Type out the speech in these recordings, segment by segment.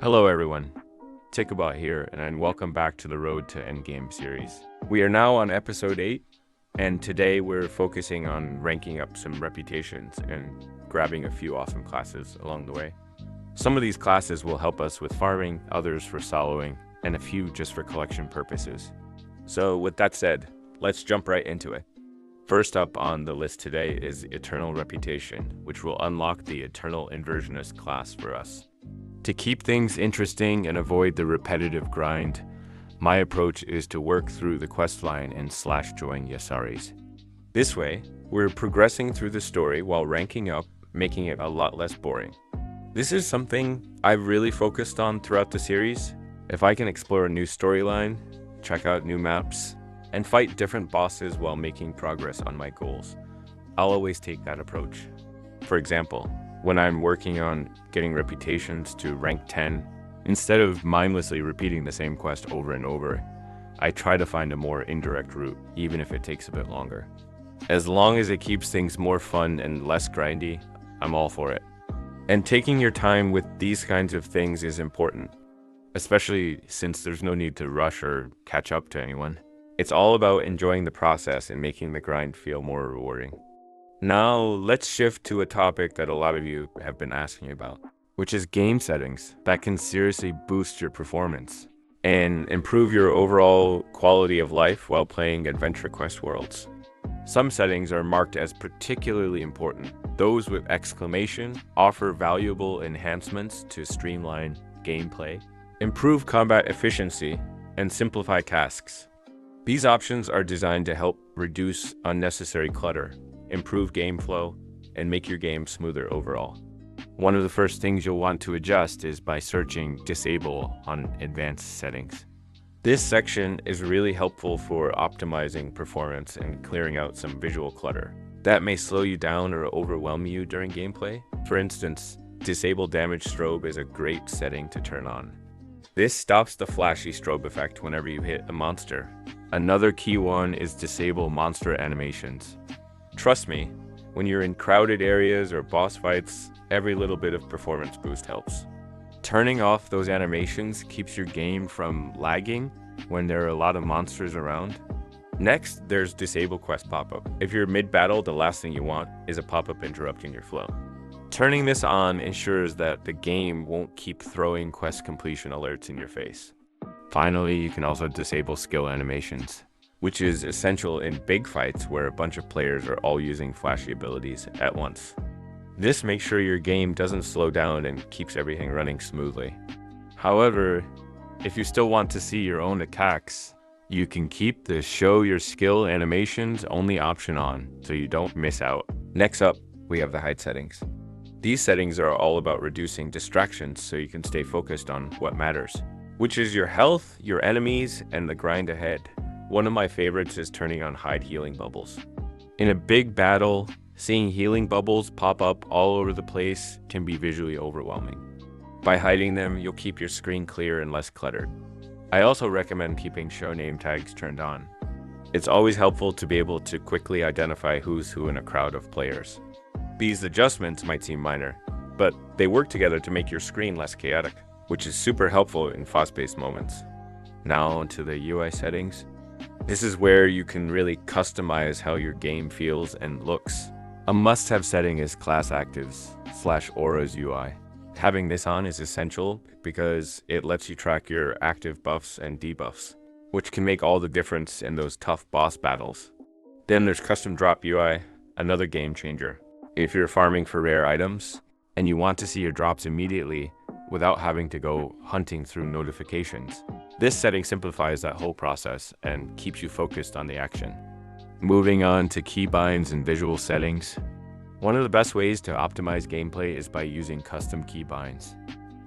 Hello everyone, Tikabot here, and welcome back to the Road to Endgame series. We are now on episode 8, and today we're focusing on ranking up some reputations and grabbing a few awesome classes along the way. Some of these classes will help us with farming, others for soloing, and a few just for collection purposes. So with that said, let's jump right into it. First up on the list today is Eternal Reputation, which will unlock the Eternal Inversionist class for us. To keep things interesting and avoid the repetitive grind, my approach is to work through the questline and /join Yasaris. This way, we're progressing through the story while ranking up, making it a lot less boring. This is something I've really focused on throughout the series. If I can explore a new storyline, check out new maps, and fight different bosses while making progress on my goals, I'll always take that approach. For example, when I'm working on getting reputations to rank 10, instead of mindlessly repeating the same quest over and over, I try to find a more indirect route, even if it takes a bit longer. As long as it keeps things more fun and less grindy, I'm all for it. And taking your time with these kinds of things is important, especially since there's no need to rush or catch up to anyone. It's all about enjoying the process and making the grind feel more rewarding. Now, let's shift to a topic that a lot of you have been asking about, which is game settings that can seriously boost your performance and improve your overall quality of life while playing Adventure Quest worlds. Some settings are marked as particularly important. Those with exclamation offer valuable enhancements to streamline gameplay, improve combat efficiency, and simplify tasks. These options are designed to help reduce unnecessary clutter, improve game flow, and make your game smoother overall. One of the first things you'll want to adjust is by searching Disable on Advanced Settings. This section is really helpful for optimizing performance and clearing out some visual clutter that may slow you down or overwhelm you during gameplay. For instance, Disable Damage Strobe is a great setting to turn on. This stops the flashy strobe effect whenever you hit a monster. Another key one is Disable Monster Animations. Trust me, when you're in crowded areas or boss fights, every little bit of performance boost helps. Turning off those animations keeps your game from lagging when there are a lot of monsters around. Next, there's Disable Quest Pop-Up. If you're mid-battle, the last thing you want is a pop-up interrupting your flow. Turning this on ensures that the game won't keep throwing quest completion alerts in your face. Finally, you can also disable skill animations, which is essential in big fights where a bunch of players are all using flashy abilities at once. This makes sure your game doesn't slow down and keeps everything running smoothly. However, if you still want to see your own attacks, you can keep the Show Your Skill animations only option on so you don't miss out. Next up, we have the hide settings. These settings are all about reducing distractions so you can stay focused on what matters, which is your health, your enemies, and the grind ahead. One of my favorites is turning on hide healing bubbles. In a big battle, seeing healing bubbles pop up all over the place can be visually overwhelming. By hiding them, you'll keep your screen clear and less cluttered. I also recommend keeping show name tags turned on. It's always helpful to be able to quickly identify who's who in a crowd of players. These adjustments might seem minor, but they work together to make your screen less chaotic, which is super helpful in fast-paced moments. Now onto the UI settings. This is where you can really customize how your game feels and looks. A must-have setting is Class Actives /Auras UI. Having this on is essential because it lets you track your active buffs and debuffs, which can make all the difference in those tough boss battles. Then there's Custom Drop UI, another game changer. If you're farming for rare items and you want to see your drops immediately without having to go hunting through notifications, this setting simplifies that whole process and keeps you focused on the action. Moving on to keybinds and visual settings. One of the best ways to optimize gameplay is by using custom keybinds.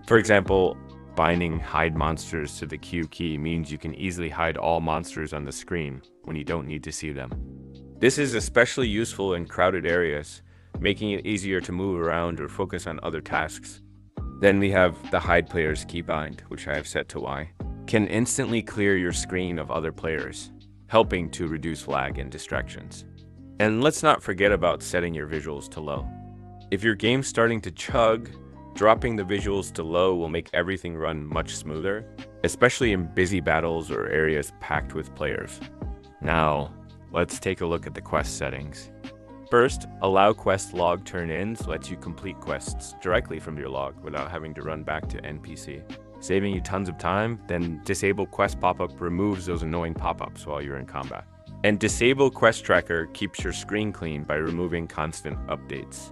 For example, binding hide monsters to the Q key means you can easily hide all monsters on the screen when you don't need to see them. This is especially useful in crowded areas, making it easier to move around or focus on other tasks. Then we have the hide player's keybind, which I have set to Y. Can instantly clear your screen of other players, helping to reduce lag and distractions. And let's not forget about setting your visuals to low. If your game's starting to chug, Dropping the visuals to low will make everything run much smoother, especially in busy battles or areas packed with players. Now, let's take a look at the quest settings. First, allow quest log turn-ins lets you complete quests directly from your log without having to run back to NPC, saving you tons of time. Then disable quest pop-up removes those annoying pop-ups while you're in combat. And disable quest tracker keeps your screen clean by removing constant updates.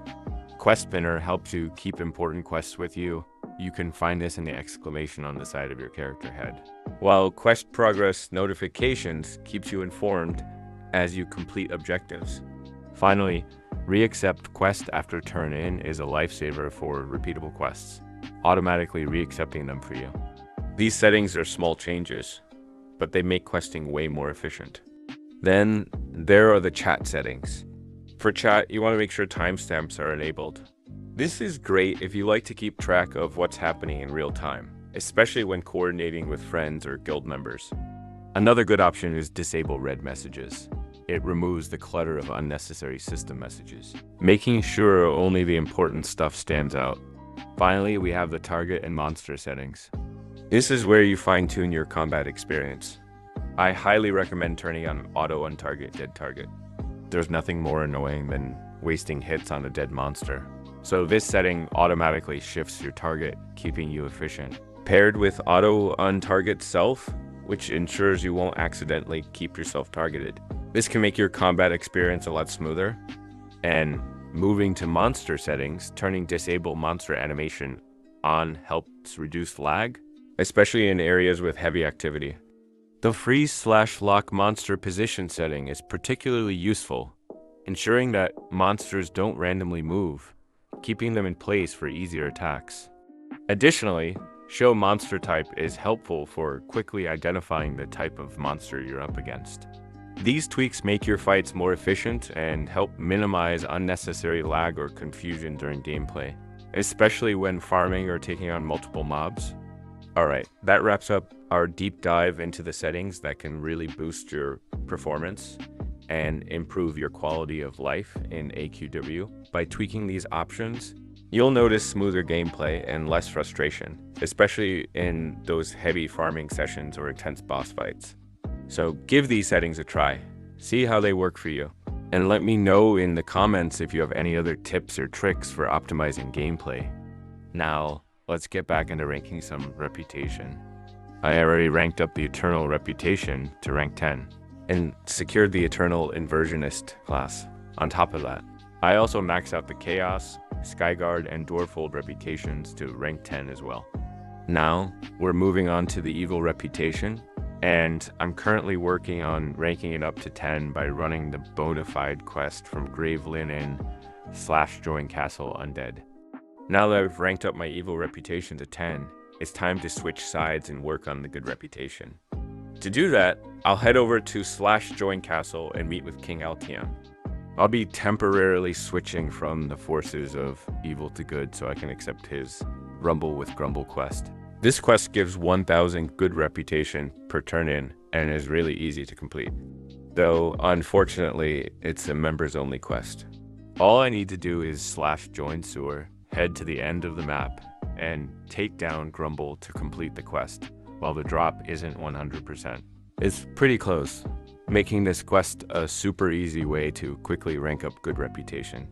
Quest spinner helps you keep important quests with you. You can find this in the exclamation on the side of your character head. While quest progress notifications keeps you informed as you complete objectives. Finally, reaccept quest after turn in is a lifesaver for repeatable quests, automatically reaccepting them for you. These settings are small changes, but they make questing way more efficient. Then there are the chat settings. For chat, you want to make sure timestamps are enabled. This is great if you like to keep track of what's happening in real time, especially when coordinating with friends or guild members. Another good option is disable red messages. It removes the clutter of unnecessary system messages, making sure only the important stuff stands out. Finally, we have the target and monster settings. This is where you fine-tune your combat experience. I highly recommend turning on auto untarget dead target. There's nothing more annoying than wasting hits on a dead monster. So this setting automatically shifts your target, keeping you efficient. Paired with auto untarget self, which ensures you won't accidentally keep yourself targeted. This can make your combat experience a lot smoother. And moving to monster settings, turning disable monster animation on helps reduce lag, especially in areas with heavy activity. The freeze/lock monster position setting is particularly useful, ensuring that monsters don't randomly move, keeping them in place for easier attacks. Additionally, show monster type is helpful for quickly identifying the type of monster you're up against. These tweaks make your fights more efficient and help minimize unnecessary lag or confusion during gameplay, especially when farming or taking on multiple mobs. Alright, that wraps up our deep dive into the settings that can really boost your performance and improve your quality of life in AQW. By tweaking these options, you'll notice smoother gameplay and less frustration, especially in those heavy farming sessions or intense boss fights. So give these settings a try, see how they work for you, and let me know in the comments if you have any other tips or tricks for optimizing gameplay. Now, let's get back into ranking some reputation. I already ranked up the Eternal Reputation to rank 10 and secured the Eternal Inversionist class. On top of that, I also maxed out the Chaos, Skyguard, and Dwarfold reputations to rank 10 as well. Now, we're moving on to the Evil Reputation, and I'm currently working on ranking it up to 10 by running the Bonafide quest from Grave Linen / Join Castle Undead. Now that I've ranked up my evil reputation to 10, it's time to switch sides and work on the good reputation. To do that, I'll head over to / Join Castle and meet with King Altian. I'll be temporarily switching from the forces of evil to good so I can accept his Rumble with Grumble quest. This quest gives 1000 good reputation per turn in and is really easy to complete. Though, unfortunately, it's a members only quest. All I need to do is / Join Sewer, head to the end of the map, and take down Grumble to complete the quest, while the drop isn't 100%. It's pretty close, making this quest a super easy way to quickly rank up good reputation.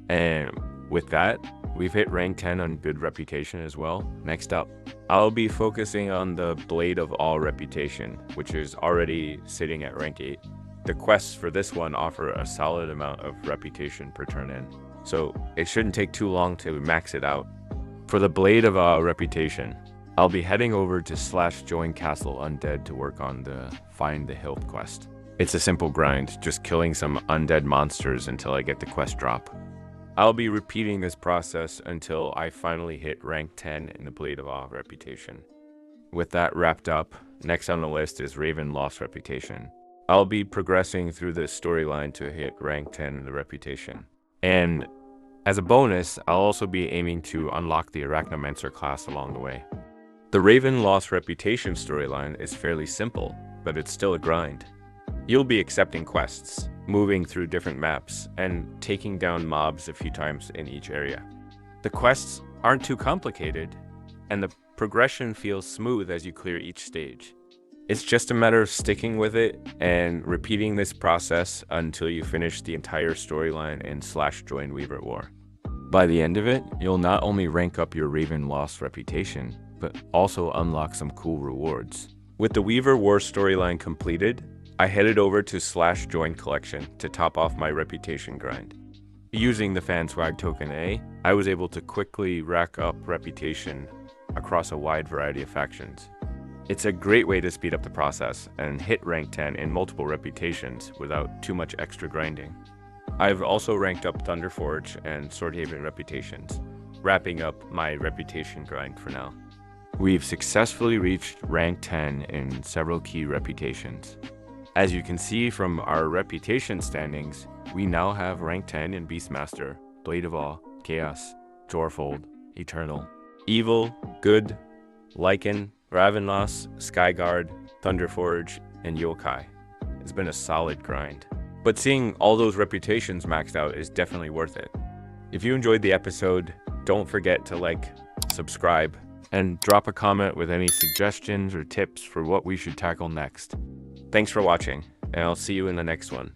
And with that, we've hit rank 10 on good reputation as well. Next up, I'll be focusing on the Blade of All reputation, which is already sitting at rank 8. The quests for this one offer a solid amount of reputation per turn in, so it shouldn't take too long to max it out. For the Blade of All reputation, I'll be heading over to / Join Castle Undead to work on the Find the Hilt quest. It's a simple grind, just killing some undead monsters until I get the quest drop. I'll be repeating this process until I finally hit rank 10 in the Blade of Awe reputation. With that wrapped up, next on the list is Ravenloss reputation. I'll be progressing through the storyline to hit rank 10 in the reputation. And as a bonus, I'll also be aiming to unlock the Arachnomancer class along the way. The Ravenloss reputation storyline is fairly simple, but it's still a grind. You'll be accepting quests, moving through different maps, and taking down mobs a few times in each area. The quests aren't too complicated, and the progression feels smooth as you clear each stage. It's just a matter of sticking with it and repeating this process until you finish the entire storyline in /join Weaver War. By the end of it, you'll not only rank up your Ravenloss reputation, but also unlock some cool rewards. With the Weaver War storyline completed, I headed over to /join collection to top off my reputation grind. Using the fan swag token A, I was able to quickly rack up reputation across a wide variety of factions. It's a great way to speed up the process and hit rank 10 in multiple reputations without too much extra grinding. I've also ranked up Thunderforge and Swordhaven reputations, wrapping up my reputation grind for now. We've successfully reached rank 10 in several key reputations. As you can see from our reputation standings, we now have rank 10 in Beastmaster, Blade of Awe, Chaos, Jorfold, Eternal, Evil, Good, Lycan, Ravenloss, Skyguard, Thunderforge, and Yokai. It's been a solid grind. But seeing all those reputations maxed out is definitely worth it. If you enjoyed the episode, don't forget to like, subscribe, and drop a comment with any suggestions or tips for what we should tackle next. Thanks for watching, and I'll see you in the next one.